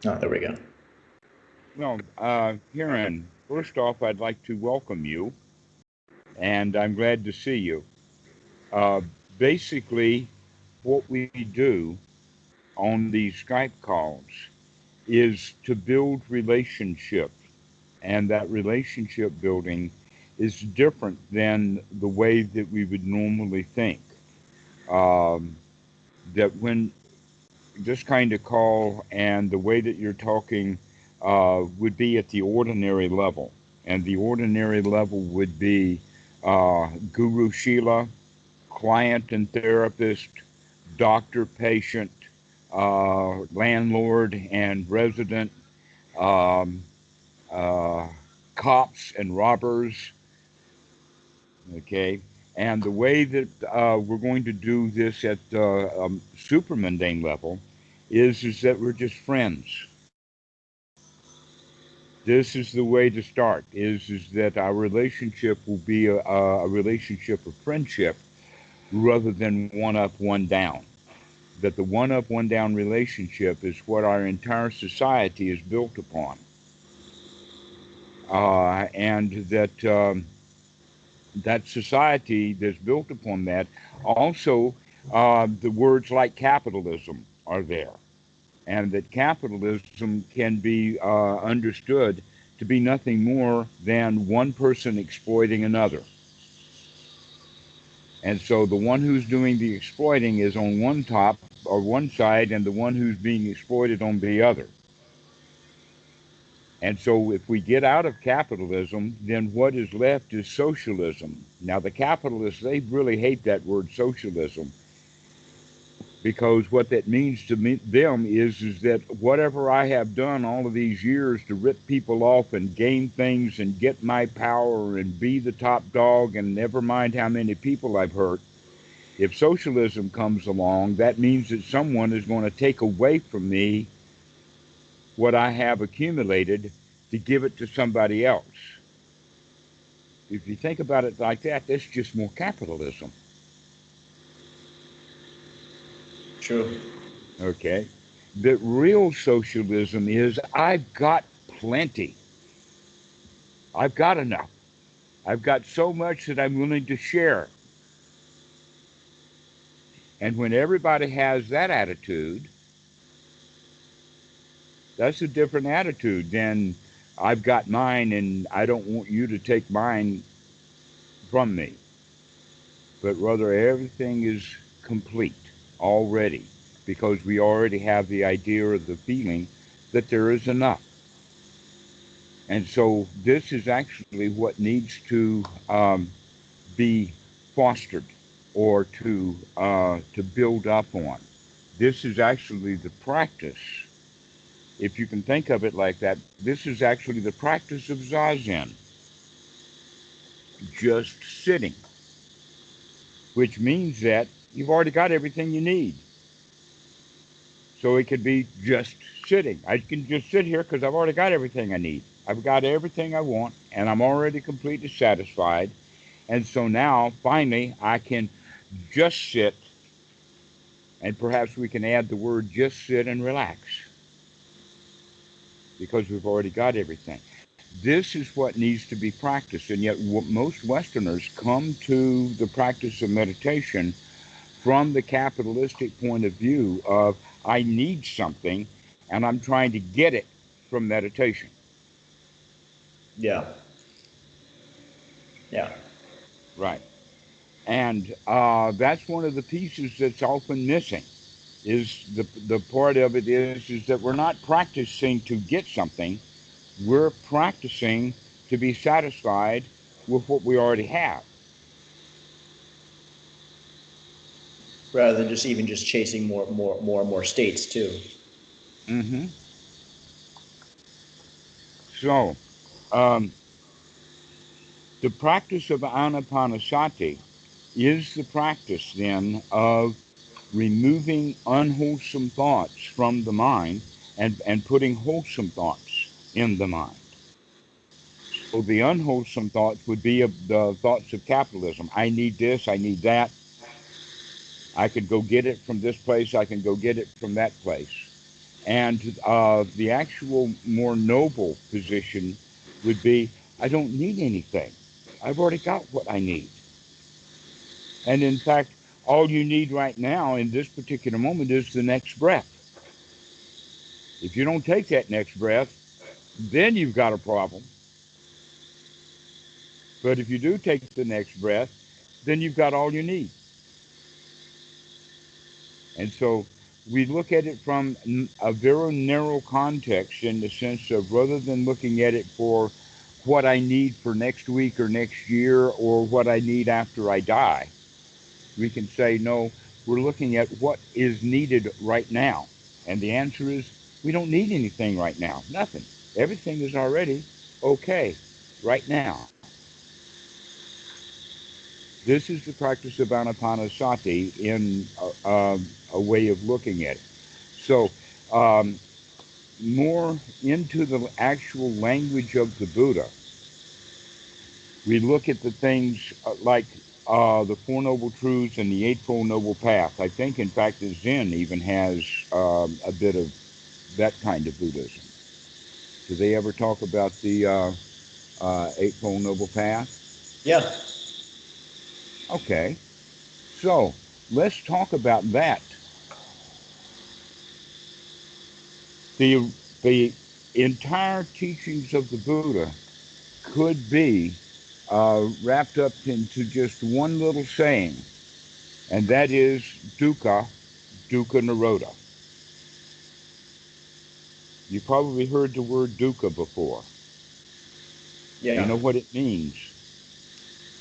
Oh, there we go. Well, Kieran, first off, I'd like to welcome you, and I'm glad to see you. Uh, Basically, what we do on these Skype calls is to build relationship, and that relationship building is different than the way that we would normally think. Um, that when this kind of call and the way that you're talking would be at the ordinary level. And the ordinary level would be Guru Shila, client and therapist, doctor patient, landlord and resident, um, uh, cops and robbers. Okay. And the way that we're going to do this at super mundane level is that we're just friends. This is the way to start. Is that our relationship will be a relationship of friendship rather than one up, one down. That the one up, one down relationship is what our entire society is built upon, and that society that's built upon that also the words like capitalism are there, and that capitalism can be understood to be nothing more than one person exploiting another. And so the one who's doing the exploiting is on one top or one side, and the one who's being exploited on the other. And so if we get out of capitalism, then what is left is socialism. Now, the capitalists, they really hate that word socialism, because what that means to them is that whatever I have done all of these years to rip people off and gain things and get my power and be the top dog and never mind how many people I've hurt, if socialism comes along, that means that someone is going to take away from me what I have accumulated to give it to somebody else. If you think about it like that, that's just more capitalism. True. Okay? The real socialism is I've got plenty. I've got enough. I've got so much that I'm willing to share. And when everybody has that attitude, that's a different attitude than I've got mine and I don't want you to take mine from me. But rather, everything is complete already because we already have the idea or the feeling that there is enough. And so, this is actually what needs to be fostered or to build up on. This is actually the practice. If you can think of it like that, this is actually the practice of zazen, just sitting, which means that you've already got everything you need. So it could be just sitting. I can just sit here because I've already got everything I need. I've got everything I want, and I'm already completely satisfied. And so now, finally, I can just sit, and perhaps we can add the word just sit and relax because we've already got everything. This is what needs to be practiced, and yet most Westerners come to the practice of meditation from the capitalistic point of view of I need something and I'm trying to get it from meditation. Yeah. Yeah. Right. And that's one of the pieces that's often missing is the part of it is that we're not practicing to get something. We're practicing to be satisfied with what we already have. Rather than just even just chasing more and more states too. Hmm. So um, the practice of anapanasati is the practice then of removing unwholesome thoughts from the mind and putting wholesome thoughts in the mind. So the unwholesome thoughts would be of the thoughts of capitalism. I need this, I need that. I could go get it from this place, I can go get it from that place. And the actual more noble position would be, I don't need anything. I've already got what I need. And in fact, all you need right now in this particular moment is the next breath. If you don't take that next breath, then you've got a problem. But if you do take the next breath, then you've got all you need. And so we look at it from a very narrow context, in the sense of, rather than looking at it for what I need for next week or next year or what I need after I die, we can say, no, we're looking at what is needed right now. And the answer is, we don't need anything right now. Nothing. Everything is already okay right now. This is the practice of anapanasati in a way of looking at it. So, more into the actual language of the Buddha, we look at the things like the Four Noble Truths and the Eightfold Noble Path. I think, in fact, the Zen even has a bit of that kind of Buddhism. Do they ever talk about the Eightfold Noble Path? Yeah. Okay. So let's talk about that. The entire teachings of the Buddha could be wrapped up into just one little saying, and that is dukkha, dukkha nirodha. You probably heard the word dukkha before. Yeah. You know what it means?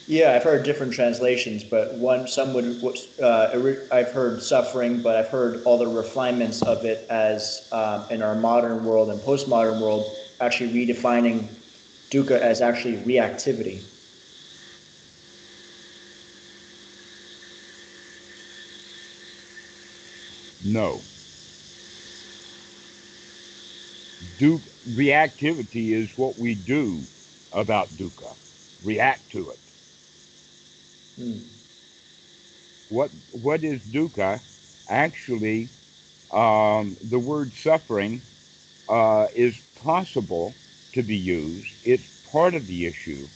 Yeah, I've heard different translations, but some would, I've heard suffering, but I've heard all the refinements of it as in our modern world and postmodern world, actually redefining dukkha as actually reactivity. No. Reactivity is what we do about dukkha. React to it. Hmm. What is dukkha? Actually, the word suffering is possible to be used. It's part of the issue.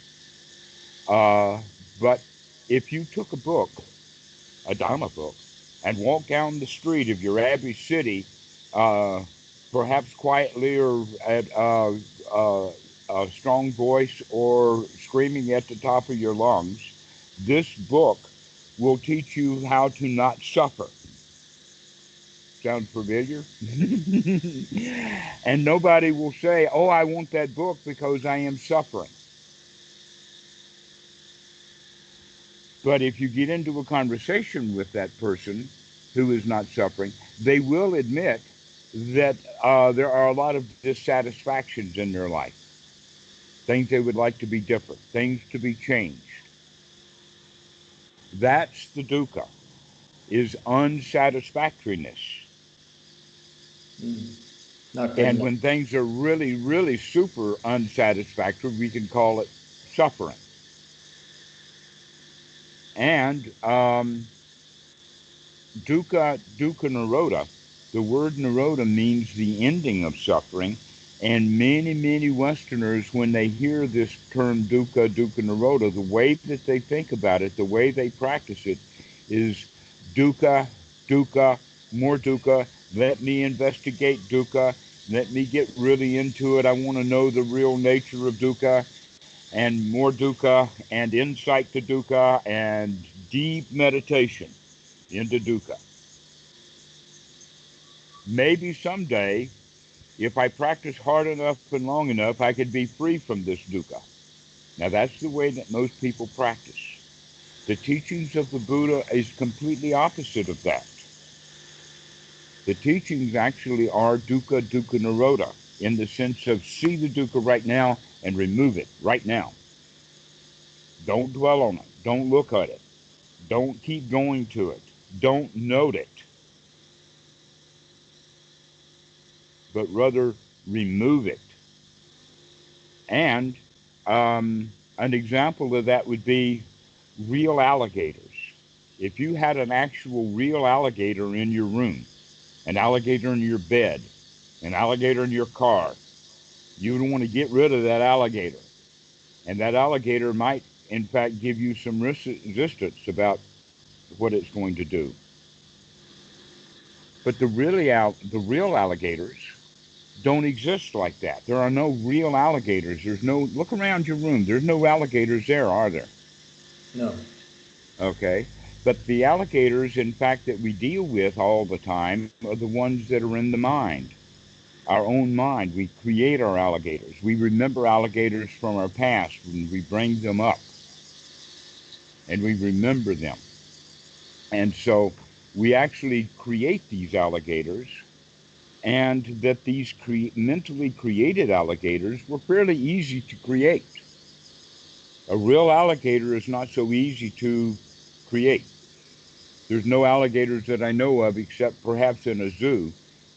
But if you took a book, a Dhamma book, and walked down the street of your average city, uh, perhaps quietly or at a strong voice or screaming at the top of your lungs, this book will teach you how to not suffer. Sound familiar? And nobody will say, oh, I want that book because I am suffering. But if you get into a conversation with that person who is not suffering, they will admit that there are a lot of dissatisfactions in their life, things they would like to be different, things to be changed. That's the dukkha, is unsatisfactoriness. Not good And enough. when things are really, really super unsatisfactory, we can call it suffering. And dukkha nirodha, the word nirodha means the ending of suffering. And many, many Westerners, when they hear this term dukkha nirodha, the way that they think about it, the way they practice it, is dukkha, dukkha, more dukkha. Let me investigate dukkha. Let me get really into it. I want to know the real nature of dukkha, and more dukkha, and insight to dukkha, and deep meditation into dukkha. Maybe someday, if I practice hard enough and long enough, I could be free from this dukkha. Now, that's the way that most people practice. The teachings of the Buddha is completely opposite of that. The teachings actually are dukkha nirodha, in the sense of see the dukkha right now and remove it right now. Don't dwell on it. Don't look at it. Don't keep going to it. Don't note it, but rather remove it. And an example of that would be real alligators. If you had an actual real alligator in your room, an alligator in your bed, an alligator in your car. You don't want to get rid of that alligator. And that alligator might, in fact, give you some resistance about what it's going to do. But the real alligators don't exist like that. There are no real alligators. There's no, look around your room. There's no alligators there, are there? No. Okay. But the alligators, in fact, that we deal with all the time are the ones that are in the mind, our own mind. We create our alligators. We remember alligators from our past when we bring them up and we remember them. And so we actually create these alligators, and that these mentally created alligators were fairly easy to create. A real alligator is not so easy to create. There's no alligators that I know of except perhaps in a zoo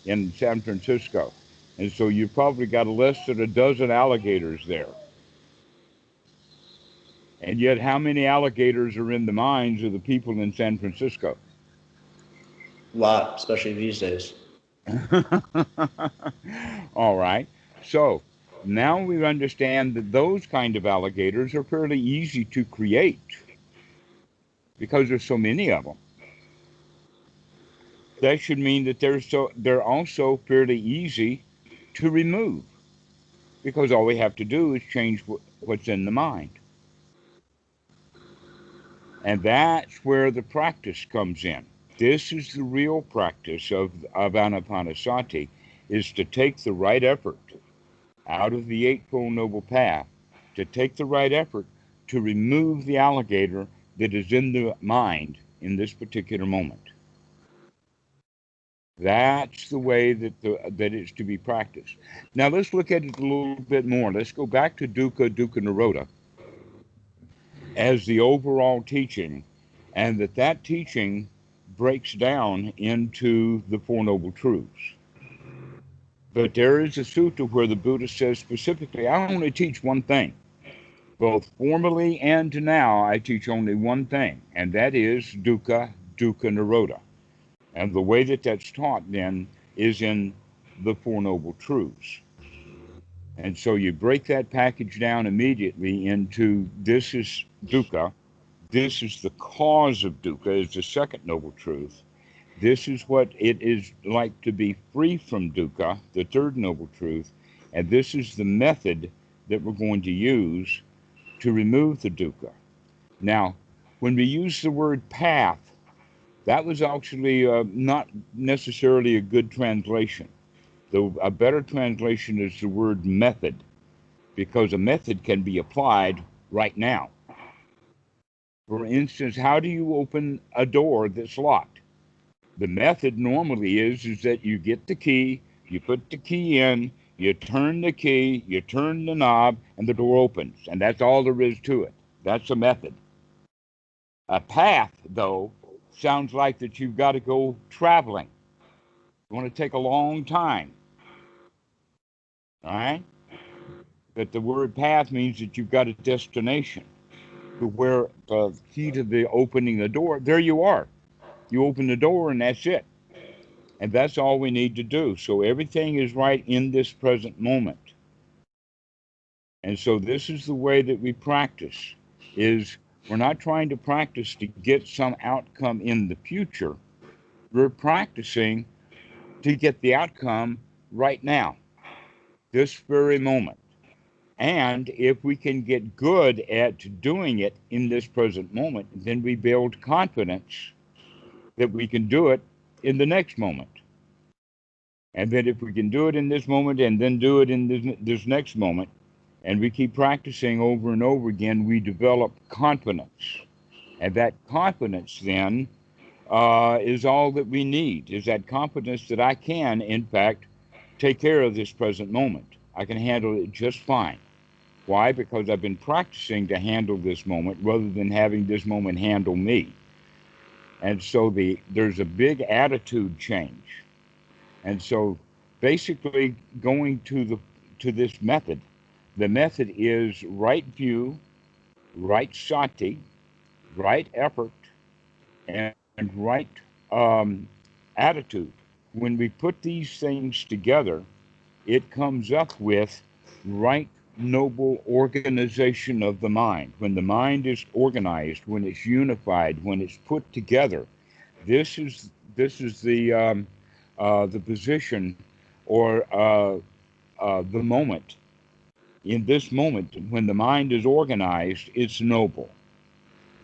in San Francisco. And so you've probably got less than a dozen alligators there. And yet, how many alligators are in the minds of the people in San Francisco? A lot, especially these days. All right. So now we understand that those kind of alligators are fairly easy to create because there's so many of them. That should mean that they're also fairly easy to remove because all we have to do is change what's in the mind. And that's where the practice comes in. This is the real practice of Anapanasati, is to take the right effort out of the Eightfold Noble Path, to take the right effort to remove the alligator that is in the mind in this particular moment. That's the way that it's to be practiced. Now let's look at it a little bit more. Let's go back to Dukkha, Dukkha Nirodha as the overall teaching, and that teaching breaks down into the Four Noble Truths. But there is a sutta where the Buddha says specifically, I only teach one thing. Both formally and now, I teach only one thing, and that is Dukkha, Dukkha Nirodha. And the way that that's taught then is in the Four Noble Truths. And so you break that package down immediately into this is Dukkha, this is the cause of Dukkha, is the second Noble Truth. This is what it is like to be free from Dukkha, the third Noble Truth. And this is the method that we're going to use to remove the Dukkha. Now, when we use the word path, that was actually not necessarily a good translation. A better translation is the word method, because a method can be applied right now. For instance, how do you open a door that's locked? The method normally is that you get the key, you put the key in, you turn the key, you turn the knob, and the door opens. And that's all there is to it. That's a method. A path, though, sounds like that you've got to go traveling. You want to take a long time. All right? But the word path means that you've got a destination to where the key to the opening the door, there you are. You open the door and that's it. And that's all we need to do. So everything is right in this present moment. And so this is the way that we practice, is we're not trying to practice to get some outcome in the future. We're practicing to get the outcome right now, this very moment. And if we can get good at doing it in this present moment, then we build confidence that we can do it in the next moment. And then if we can do it in this moment and then do it in this next moment, and we keep practicing over and over again, we develop confidence. And that confidence then is all that we need, is that confidence that I can, in fact, take care of this present moment. I can handle it just fine. Why? Because I've been practicing to handle this moment rather than having this moment handle me. And so there's a big attitude change. And so basically going to this method, the method is right view, right sati, right effort, and right attitude. When we put these things together, it comes up with right noble organization of the mind. When the mind is organized, when it's unified, when it's put together, this is the position or the moment. In this moment, when the mind is organized, it's noble.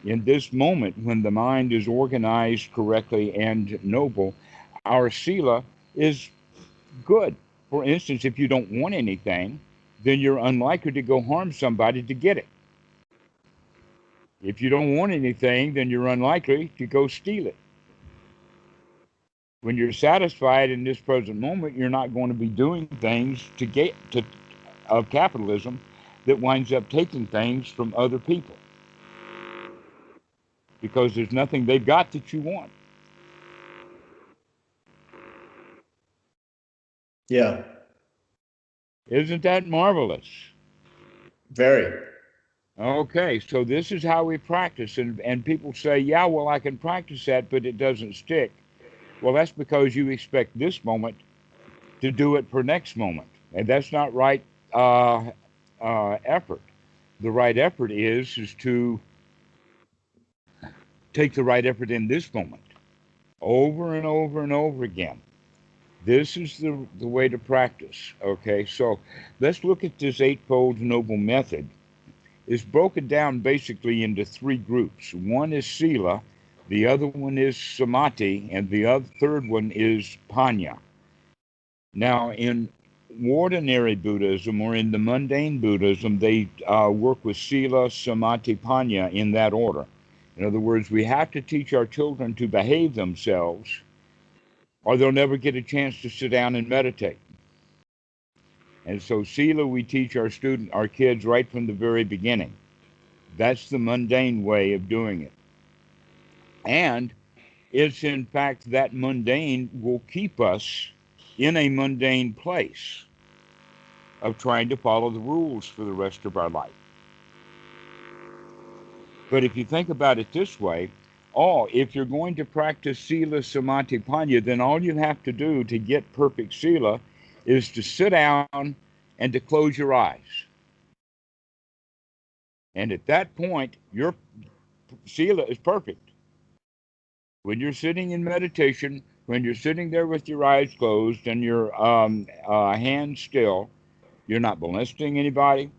In this moment, when the mind is organized correctly and noble, our sila is good. For instance, if you don't want anything, then you're unlikely to go harm somebody to get it. If you don't want anything, then you're unlikely to go steal it. When you're satisfied in this present moment, you're not going to be doing things to get to of capitalism that winds up taking things from other people because there's nothing they've got that you want. Yeah. Isn't that marvelous? Very. Okay, so this is how we practice, and people say, yeah, well, I can practice that, but it doesn't stick. Well, that's because you expect this moment to do it for next moment, and that's not right effort. The right effort is to take the right effort in this moment, over and over and over again. This is the way to practice. Okay, so let's look at this Eightfold Noble Method. It's broken down basically into three groups. One is Sila, the other one is Samadhi, and the third one is Panya. Now, in ordinary Buddhism or in the mundane Buddhism, they work with Sila, Samadhi, Panya in that order. In other words, we have to teach our children to behave themselves, or they'll never get a chance to sit down and meditate. And so Sila, we teach our kids right from the very beginning. That's the mundane way of doing it. And it's in fact that mundane will keep us in a mundane place of trying to follow the rules for the rest of our life. But if you think about it this way, if you're going to practice Sila, Samadhi, Panya, then all you have to do to get perfect Sila is to sit down and to close your eyes. And at that point, your Sila is perfect. When you're sitting in meditation, when you're sitting there with your eyes closed and your hands still, you're not molesting anybody,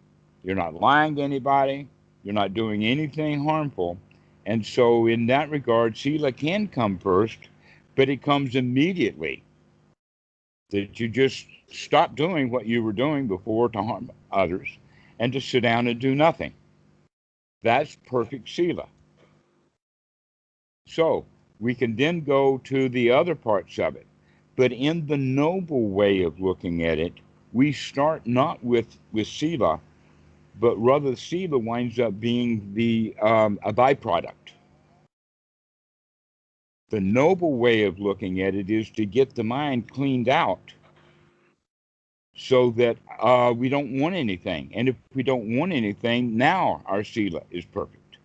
you're not lying to anybody, you're not doing anything harmful. And so in that regard, Sila can come first, but it comes immediately. That you just stop doing what you were doing before to harm others and to sit down and do nothing. That's perfect Sila. So we can then go to the other parts of it. But in the noble way of looking at it, we start not with Sila, but rather Sila winds up being a byproduct. The noble way of looking at it is to get the mind cleaned out so that we don't want anything. And if we don't want anything, now our Sila is perfect.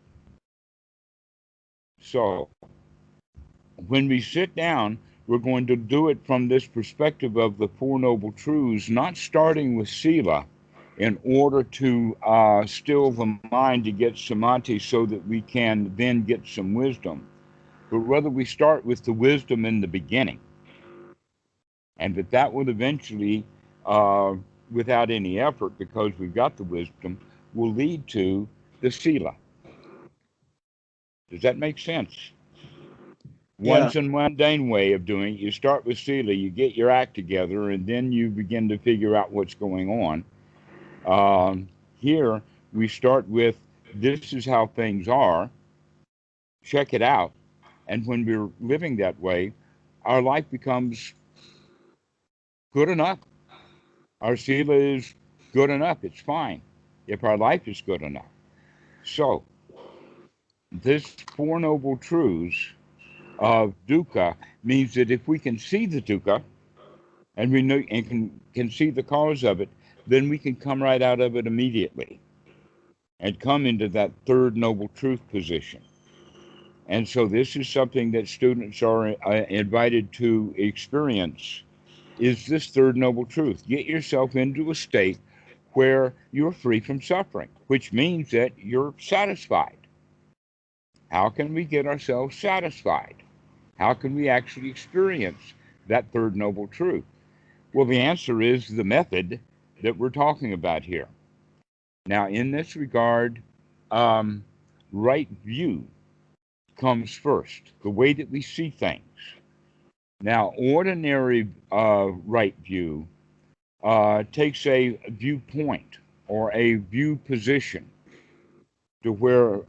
So when we sit down, we're going to do it from this perspective of the Four Noble Truths, not starting with Sila in order to still the mind to get Samadhi so that we can then get some wisdom. But rather we start with the wisdom in the beginning. And that will eventually, without any effort, because we've got the wisdom, will lead to the Sila. Does that make sense? One's a mundane way of doing it. You start with Sila, you get your act together, and then you begin to figure out what's going on. Here, we start with, this is how things are, check it out. And when we're living that way, our life becomes good enough. Our Sila is good enough. It's fine if our life is good enough. So, this Four Noble Truths of Dukkha means that if we can see the Dukkha and we know and can see the cause of it, then we can come right out of it immediately and come into that third Noble Truth position. And so this is something that students are invited to experience is this third noble truth. Get yourself into a state where you're free from suffering, which means that you're satisfied. How can we get ourselves satisfied? How can we actually experience that third noble truth? Well, the answer is the method that we're talking about here. Now, in this regard, right view comes first, the way that we see things. Now, ordinary right view takes a viewpoint or a view position to where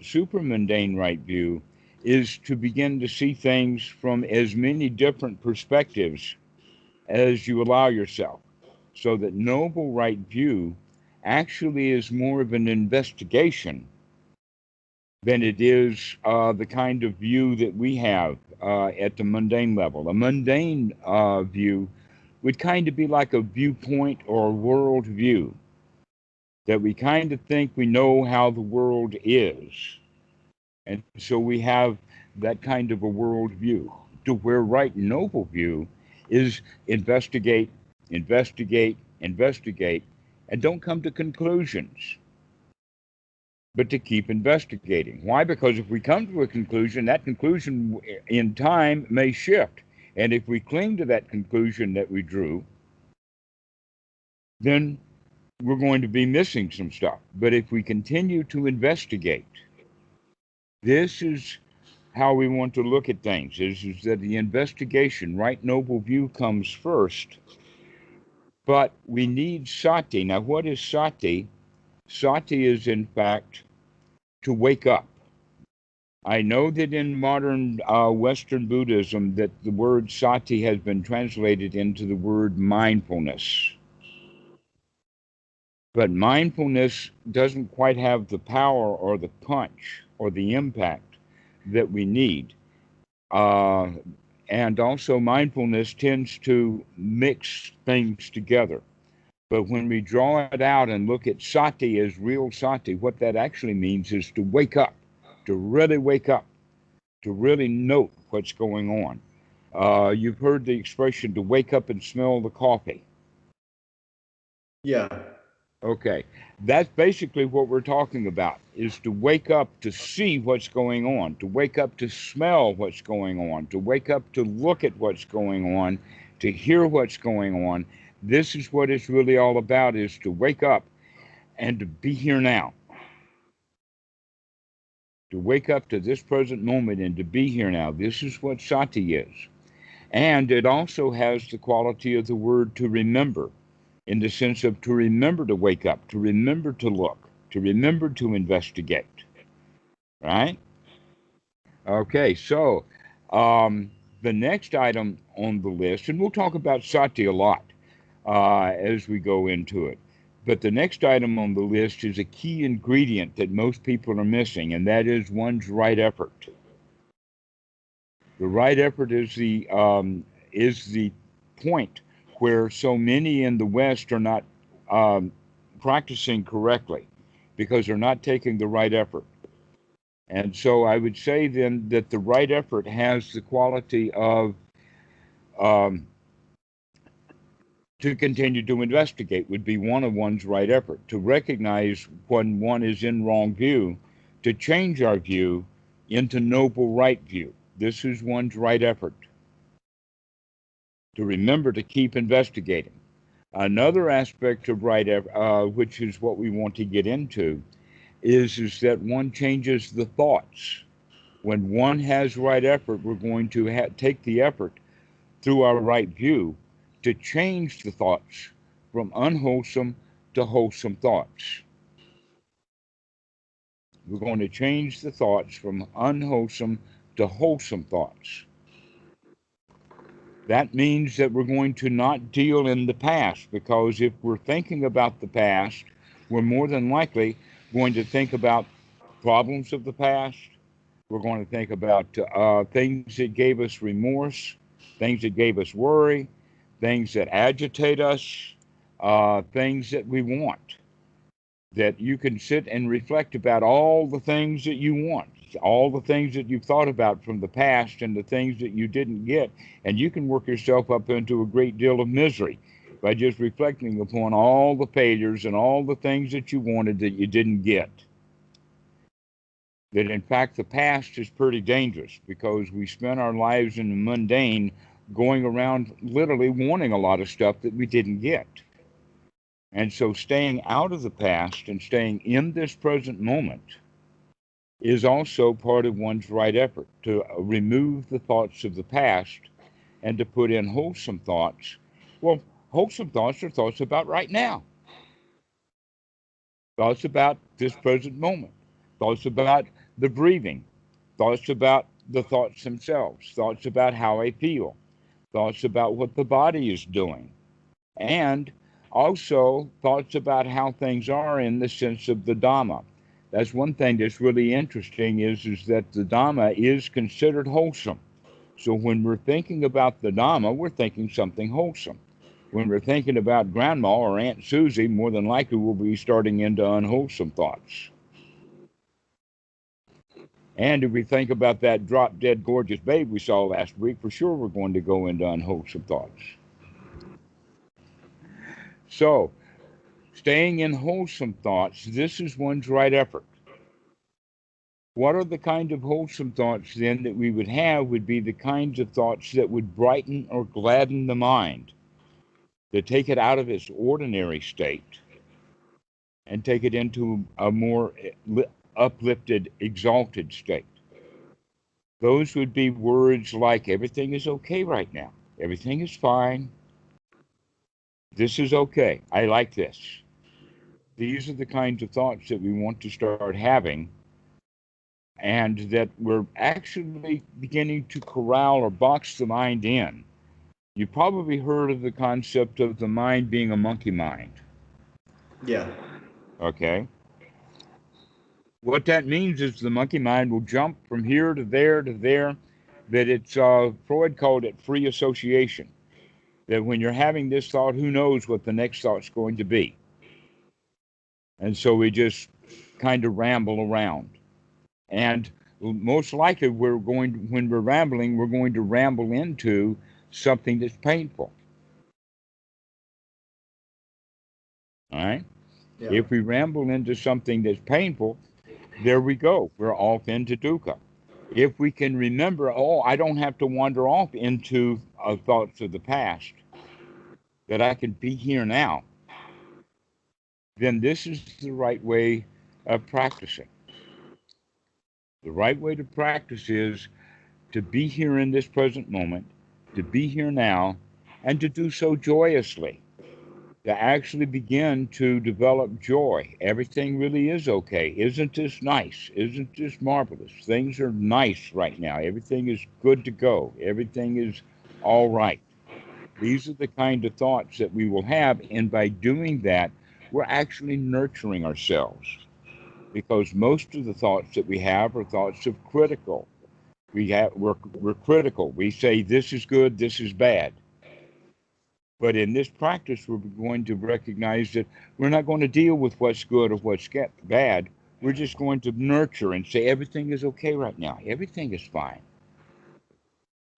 super mundane right view is to begin to see things from as many different perspectives as you allow yourself. So that noble right view actually is more of an investigation than it is the kind of view that we have at the mundane level. A mundane view would kind of be like a viewpoint or a world view, that we kind of think we know how the world is. And so we have that kind of a world view, to where right noble view is investigate, investigate, investigate, and don't come to conclusions, but to keep investigating. Why? Because if we come to a conclusion, that conclusion in time may shift. And if we cling to that conclusion that we drew, then we're going to be missing some stuff. But if we continue to investigate, this is how we want to look at things, is that the investigation, right noble view, comes first. But we need sati. Now, what is sati? Sati is, in fact, to wake up. I know that in modern Western Buddhism that the word sati has been translated into the word mindfulness. But mindfulness doesn't quite have the power or the punch or the impact that we need. And also mindfulness tends to mix things together. But when we draw it out and look at sati as real sati, what that actually means is to wake up, to really wake up, to really note what's going on. You've heard the expression to wake up and smell the coffee. Yeah. Okay, that's basically what we're talking about, is to wake up to see what's going on, to wake up to smell what's going on, to wake up to look at what's going on, to hear what's going on. This is what it's really all about, is to wake up and to be here now. To wake up to this present moment and to be here now. This is what sati is. And it also has the quality of the word to remember, in the sense of to remember to wake up, to remember to look, to remember to investigate. Right? Okay, so the next item on the list, and we'll talk about sati a lot as we go into it, but the next item on the list is a key ingredient that most people are missing, and that is one's right effort. The right effort is the point where so many in the West are not practicing correctly, because they're not taking the right effort. And so I would say then that the right effort has the quality of to continue to investigate would be one of one's right effort, to recognize when one is in wrong view, to change our view into noble right view. This is one's right effort. To remember to keep investigating. Another aspect of right effort, which is what we want to get into, is that one changes the thoughts. When one has right effort, we're going to take the effort through our right view to change the thoughts from unwholesome to wholesome thoughts. We're going to change the thoughts from unwholesome to wholesome thoughts. That means that we're going to not deal in the past, because if we're thinking about the past, we're more than likely going to think about problems of the past. We're going to think about things that gave us remorse, things that gave us worry, things that agitate us, things that we want. That you can sit and reflect about all the things that you want, all the things that you've thought about from the past and the things that you didn't get. And you can work yourself up into a great deal of misery by just reflecting upon all the failures and all the things that you wanted that you didn't get. That in fact, the past is pretty dangerous because we spend our lives in the mundane going around literally wanting a lot of stuff that we didn't get. And so staying out of the past and staying in this present moment is also part of one's right effort to remove the thoughts of the past and to put in wholesome thoughts. Well, wholesome thoughts are thoughts about right now, thoughts about this present moment, thoughts about the breathing, thoughts about the thoughts themselves, thoughts about how I feel, thoughts about what the body is doing, and also thoughts about how things are in the sense of the Dhamma. That's one thing that's really interesting is that the Dhamma is considered wholesome. So when we're thinking about the Dhamma, we're thinking something wholesome. When we're thinking about Grandma or Aunt Susie, more than likely we'll be starting into unwholesome thoughts. And if we think about that drop-dead gorgeous babe we saw last week, for sure we're going to go into unwholesome thoughts. So, staying in wholesome thoughts, this is one's right effort. What are the kind of wholesome thoughts then that we would have would be the kinds of thoughts that would brighten or gladden the mind, to take it out of its ordinary state and take it into a more uplifted, exalted state. Those would be words like, everything is okay right now. Everything is fine. This is okay. I like this. These are the kinds of thoughts that we want to start having, and that we're actually beginning to corral or box the mind in. You probably heard of the concept of the mind being a monkey mind. Yeah. Okay. What that means is the monkey mind will jump from here to there to there. That it's Freud called it free association. That when you're having this thought, who knows what the next thought's going to be? And so we just kind of ramble around. And most likely when we're rambling, we're going to ramble into something that's painful. All right? Yeah. If we ramble into something that's painful, there we go. We're off into dukkha. If we can remember, I don't have to wander off into thoughts of the past, that I can be here now, then this is the right way of practicing. The right way to practice is to be here in this present moment, to be here now, and to do so joyously, to actually begin to develop joy. Everything really is okay. Isn't this nice? Isn't this marvelous? Things are nice right now. Everything is good to go. Everything is all right. These are the kind of thoughts that we will have, and by doing that, we're actually nurturing ourselves, because most of the thoughts that we have are thoughts of critical. We're critical. We say this is good, this is bad. But in this practice, we're going to recognize that we're not going to deal with what's good or what's bad. We're just going to nurture and say everything is okay right now. Everything is fine.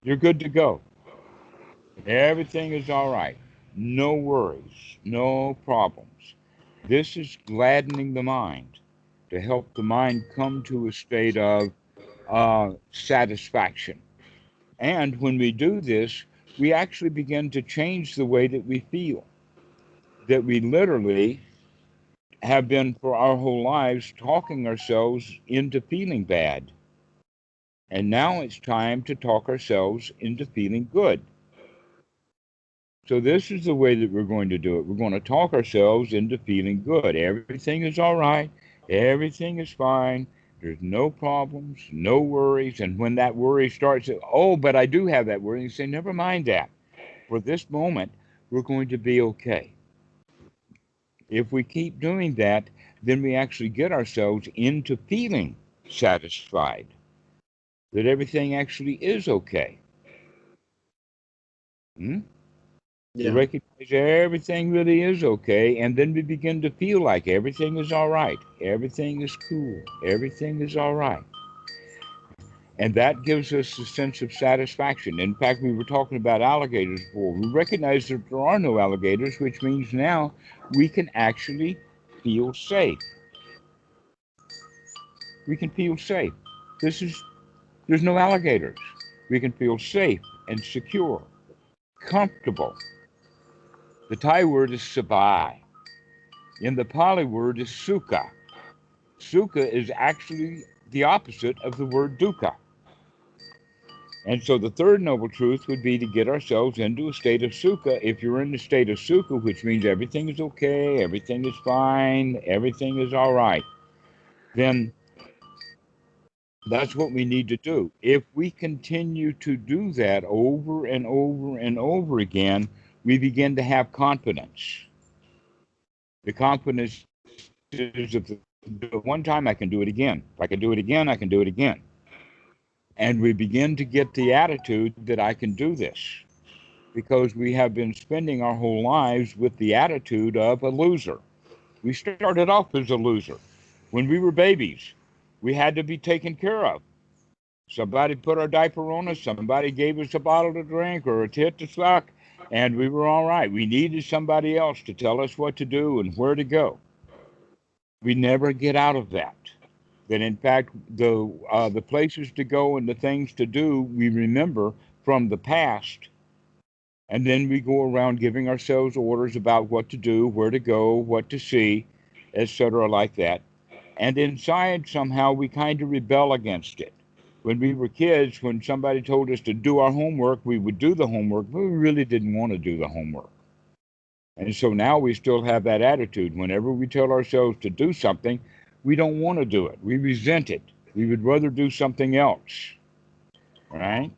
You're good to go. Everything is all right. No worries, no problems. This is gladdening the mind, to help the mind come to a state of satisfaction. And when we do this, we actually begin to change the way that we feel. That we literally have been for our whole lives talking ourselves into feeling bad. And now it's time to talk ourselves into feeling good. So this is the way that we're going to do it. We're going to talk ourselves into feeling good. Everything is all right. Everything is fine. There's no problems, no worries. And when that worry starts, but I do have that worry, you say, never mind that. For this moment, we're going to be okay. If we keep doing that, then we actually get ourselves into feeling satisfied, that everything actually is okay. To recognize everything really is okay, and then we begin to feel like everything is all right. Everything is cool. Everything is all right. And that gives us a sense of satisfaction. In fact, we were talking about alligators before. We recognize that there are no alligators, which means now we can actually feel safe. We can feel safe. There's no alligators. We can feel safe and secure, comfortable. The Thai word is sabai. And the Pali word is Sukkah. Sukkah is actually the opposite of the word dukkha. And so the third noble truth would be to get ourselves into a state of Sukkah. If you're in the state of Sukkah, which means everything is okay, everything is fine, everything is all right, then that's what we need to do. If we continue to do that over and over and over again, we begin to have confidence. The confidence is if I do it one time, I can do it again. If I can do it again, I can do it again. And we begin to get the attitude that I can do this because we have been spending our whole lives with the attitude of a loser. We started off as a loser. When we were babies, we had to be taken care of. Somebody put our diaper on us, somebody gave us a bottle to drink or a tit to suck, and we were all right. We needed somebody else to tell us what to do and where to go. We never get out of that. That in fact, the places to go and the things to do, we remember from the past, and then we go around giving ourselves orders about what to do, where to go, what to see, etc., like that. And inside, somehow, we kind of rebel against it. When we were kids, when somebody told us to do our homework, we would do the homework, but we really didn't want to do the homework. And so now we still have that attitude. Whenever we tell ourselves to do something, we don't want to do it. We resent it. We would rather do something else. Right?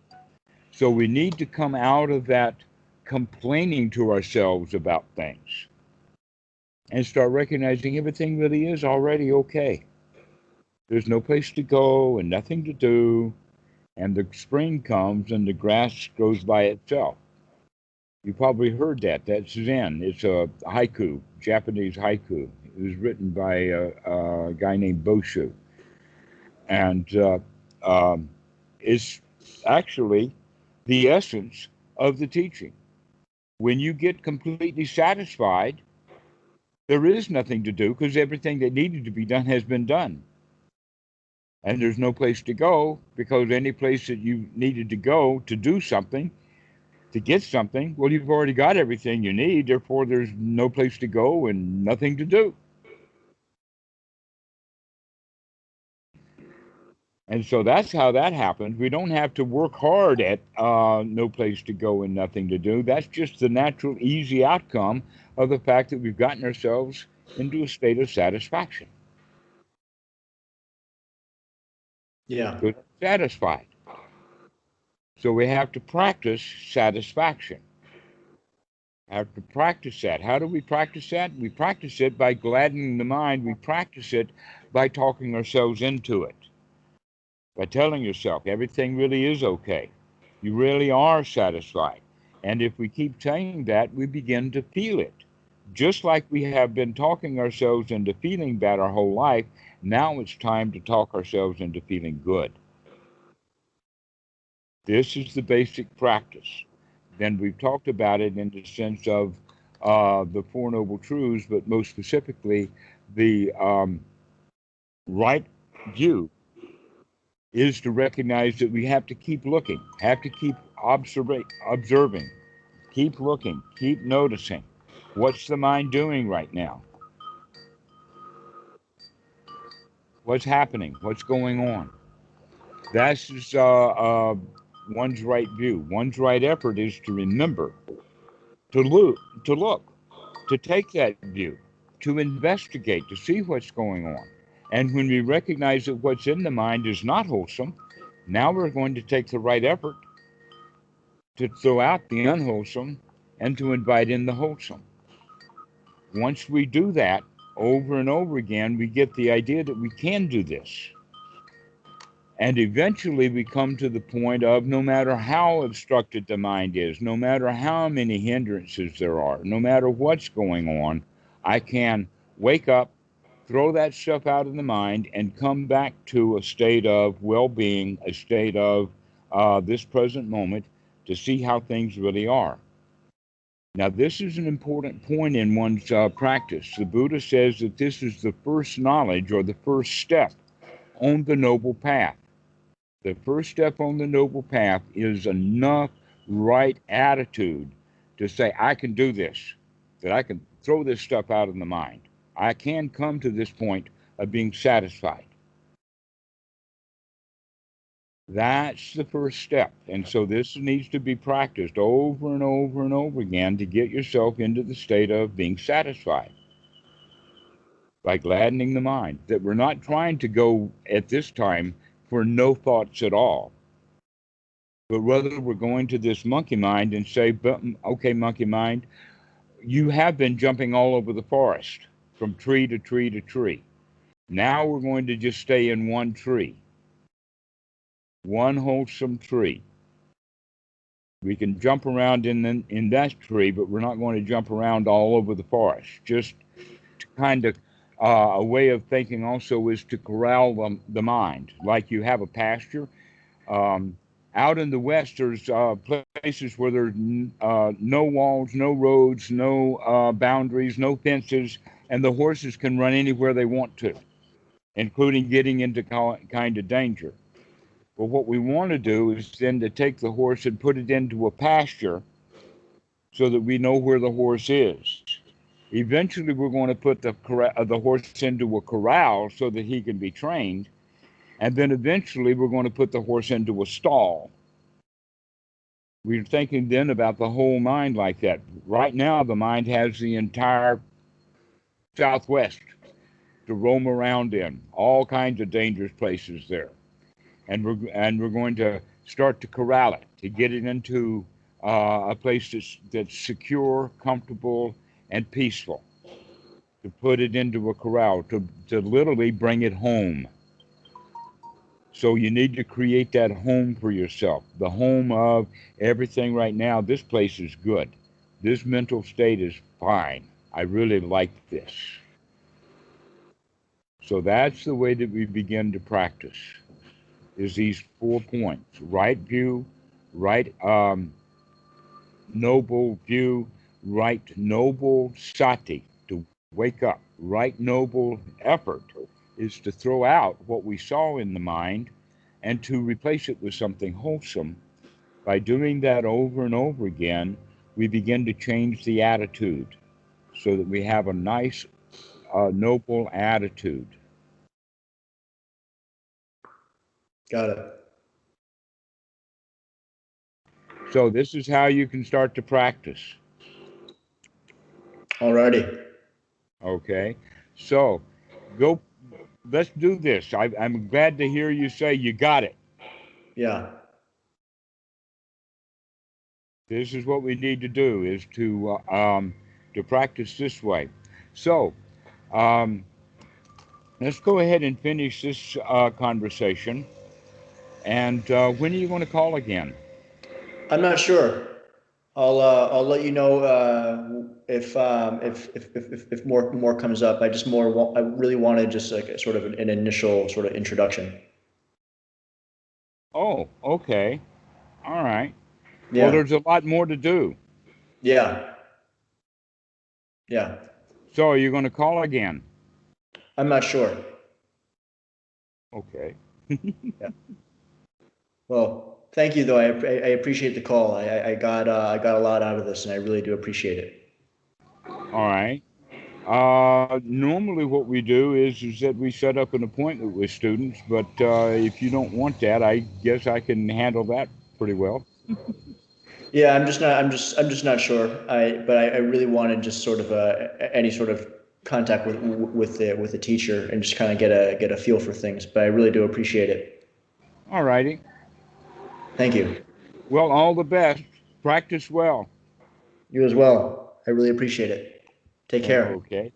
So we need to come out of that complaining to ourselves about things and start recognizing everything really is already okay. There's no place to go and nothing to do, and the spring comes and the grass grows by itself. You probably heard that. That's Zen. It's a haiku, Japanese haiku. It was written by a guy named Boshu. And it's actually the essence of the teaching. When you get completely satisfied, there is nothing to do because everything that needed to be done has been done. And there's no place to go because any place that you needed to go to do something, to get something, well, you've already got everything you need. Therefore, there's no place to go and nothing to do. And so that's how that happens. We don't have to work hard at no place to go and nothing to do. That's just the natural, easy outcome of the fact that we've gotten ourselves into a state of satisfaction. Yeah. Good, satisfied. So we have to practice satisfaction. Have to practice that. How do we practice that? We practice it by gladdening the mind. We practice it by talking ourselves into it. By telling yourself everything really is okay. You really are satisfied. And if we keep saying that, we begin to feel it. Just like we have been talking ourselves into feeling bad our whole life, now it's time to talk ourselves into feeling good. This is the basic practice. Then we've talked about it in the sense of the Four Noble Truths, but most specifically, the right view is to recognize that we have to keep looking, have to keep observing, keep looking, keep noticing. What's the mind doing right now? What's happening? What's going on? That's just, one's right view. One's right effort is to remember, to look, to take that view, to investigate, to see what's going on. And when we recognize that what's in the mind is not wholesome, now we're going to take the right effort to throw out the unwholesome and to invite in the wholesome. Once we do that over and over again, we get the idea that we can do this. And eventually we come to the point of no matter how obstructed the mind is, no matter how many hindrances there are, no matter what's going on, I can wake up, throw that stuff out of the mind and come back to a state of well-being, a state of this present moment, to see how things really are. Now, this is an important point in one's practice. The Buddha says that this is the first knowledge, or the first step on the noble path. The first step on the noble path is enough right attitude to say, I can do this, that I can throw this stuff out of the mind. I can come to this point of being satisfied. That's the first step. And so this needs to be practiced over and over and over again to get yourself into the state of being satisfied, by gladdening the mind. That we're not trying to go at this time for no thoughts at all, but rather we're going to this monkey mind and say, okay, monkey mind, you have been jumping all over the forest from tree to tree to tree. Now we're going to just stay in one tree, one wholesome tree. We can jump around in that tree, but we're not going to jump around all over the forest. Just to kind of, a way of thinking also is to corral the mind. Like you have a pasture. Out in the West, there's places where there's no walls, no roads, no boundaries, no fences, and the horses can run anywhere they want to, including getting into kind of danger. But what we want to do is then to take the horse and put it into a pasture so that we know where the horse is. Eventually, we're going to put the horse into a corral so that he can be trained. And then eventually, we're going to put the horse into a stall. We're thinking then about the whole mind like that. Right now, the mind has the entire Southwest to roam around in, all kinds of dangerous places there. And we're going to start to corral it, to get it into a place that's secure, comfortable, and peaceful. To put it into a corral, to literally bring it home. So you need to create that home for yourself, the home of everything right now. This place is good. This mental state is fine. I really like this. So that's the way that we begin to practice, is these 4 points: right view, right noble view, right noble sati, to wake up. Right noble effort is to throw out what we saw in the mind and to replace it with something wholesome. By doing that over and over again, we begin to change the attitude so that we have a nice, noble attitude. Got it. So this is how you can start to practice. Alrighty. Okay, so go. Let's do this. I'm glad to hear you say you got it. Yeah. This is what we need to do, is to practice this way. So let's go ahead and finish this conversation. And when are you going to call again? I'm not sure. I'll let you know if more comes up. I really wanted just like a sort of an initial sort of introduction. Oh, okay. All right. Yeah. Well, there's a lot more to do. Yeah. Yeah. So are you going to call again? I'm not sure. Okay. Yeah. Well, thank you though. I appreciate the call. I got a lot out of this, and I really do appreciate it. All right. Normally what we do is that we set up an appointment with students, but if you don't want that, I guess I can handle that pretty well. Yeah, I'm just not sure. But I really wanted just sort of any sort of contact with the teacher and just kind of get a feel for things. But I really do appreciate it. All righty. Thank you. Well, all the best. Practice well. You as well. I really appreciate it. Take care. Okay.